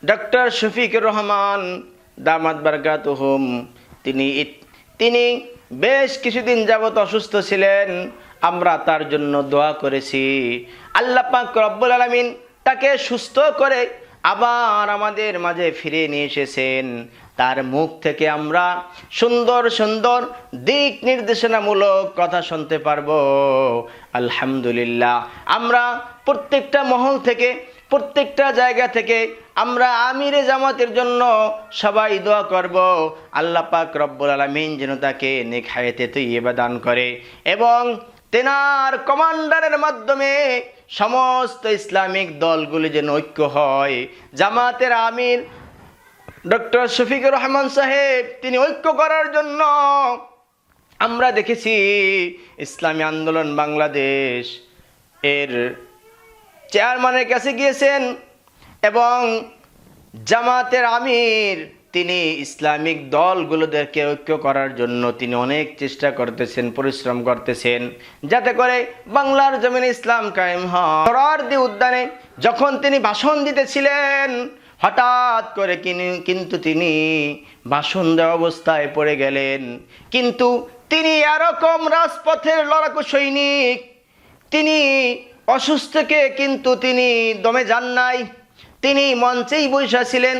Doctor Shafiqur Rahman দামাত বারকাতুহুম তিনি বেশ কিছুদিন যাবত অসুস্থ ছিলেন। আমরা তার জন্য দোয়া করেছি। আল্লাহ পাক রব্বুল আলামিন তাকে সুস্থ করে আবার আমাদের মাঝে ফিরিয়ে নিয়ে এসেছেন। তার মুখ থেকে আমরা সুন্দর সুন্দর দিক নির্দেশনামূলক কথা শুনতে পারবো। আলহামদুলিল্লাহ। আমরা প্রত্যেকটা মহল থেকে, প্রত্যেকটা জায়গা থেকে আমরা আমিরে জামাতের জন্য সবাই দোয়া করব। আল্লাহ পাক রব্বুল আলামিন যেন তাকে নেক হায়াতে তৈয়্যিবা দান করে এবং তেনার কমান্ডারের মাধ্যমে সমস্ত ইসলামিক দলগুলি যেন ঐক্য হয়। জামাতের আমির ডক্টর শফিকুর রহমান সাহেব তিনি ঐক্য করার জন্য আমরা দেখেছি ইসলামী আন্দোলন বাংলাদেশ এর চেয়ারম্যানের কাছে গিয়েছেন এবং জামাতের আমির তিনি ইসলামিক দলগুলোদেরকে ঐক্য করার জন্য তিনি অনেক চেষ্টা করতেছেন, পরিশ্রম করতেছেন, যাতে করে বাংলার জমিনে ইসলাম কায়েম হয়। সোহরাওয়ার্দী উদ্যানে যখন তিনি ভাষণ দিতেছিলেন, হঠাৎ করে কিন্তু তিনি ভাষণ দেওয়া অবস্থায় পড়ে গেলেন। কিন্তু তিনি এরকম রাজপথের লড়াকু সৈনিক, তিনি অসুস্থকে কিন্তু তিনি দমে যান নাই, তিনি মঞ্চেই বৈশা ছিলেন।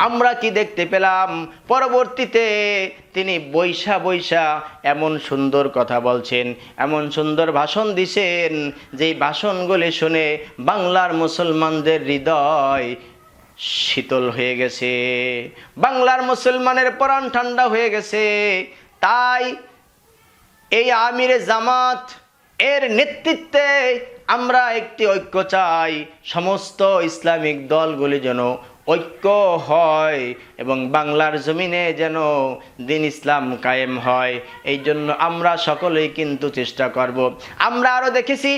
আমরা কি দেখতে পেলাম, পরবর্তীতে তিনি বৈশা এমন সুন্দর কথা বলছেন, এমন সুন্দর ভাষণ দিছেন, যেই ভাষণগুলি শুনে বাংলার মুসলমানদের হৃদয় শীতল হয়ে গেছে, বাংলার মুসলমানের প্রাণ ঠান্ডা হয়ে গেছে। তাই এই আমিরে জামাত এর নেতৃত্বে আমরা একটি ঐক্য চাই। সমস্ত ইসলামিক দলগুলি যেন ঐক্য হয় এবং বাংলার জমিনে যেন দিন ইসলাম কায়েম হয়। এই জন্য আমরা সকলেই কিন্তু চেষ্টা করব। আমরা আরও দেখেছি,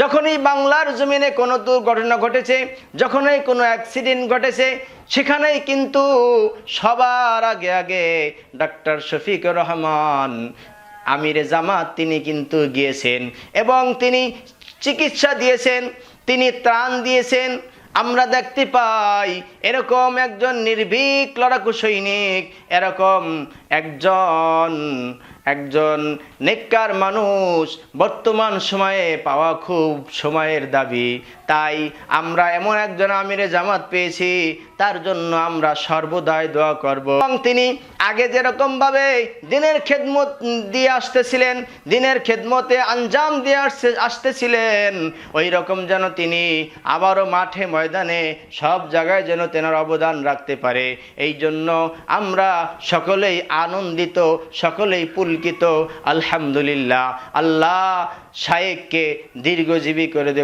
যখনই বাংলার জমিনে কোনো দুর্ঘটনা ঘটেছে, যখনই কোনো অ্যাক্সিডেন্ট ঘটেছে, সেখানেই কিন্তু সবার আগে ডক্টর শফিকুর রহমান আমিরে জামাত তিনি কিন্তু গিয়েছেন এবং তিনি চিকিৎসা দিয়েছেন, তিনি ত্রাণ দিয়েছেন। আমরা দেখতে পাই এরকম একজন নির্ভীক লড়াকু সৈনিক, এরকম একজন নেককার মানুষ বর্তমান সময়ে পাওয়া খুব সময়ের দাবি। তাই আমরা এমন একজন আমিরে জামাত পেয়েছি, তার জন্য আমরা সর্বদাই দোয়া করব। এবং তিনি আগে যেরকমভাবে দিনের খেদমত দিয়ে আসতেছিলেন, দিনের খেদমতে আঞ্জাম দিয়ে আসতেছিলেন, ওই রকম যেন তিনি আবারও মাঠে ময়দানে সব জায়গায় যেন তেনার অবদান রাখতে পারে। এই জন্য আমরা সকলেই আনন্দিত, সকলেই পুলকিত। আলহামদুলিল্লাহ। আল্লাহ শায়েখকে দীর্ঘজীবী করে দেব।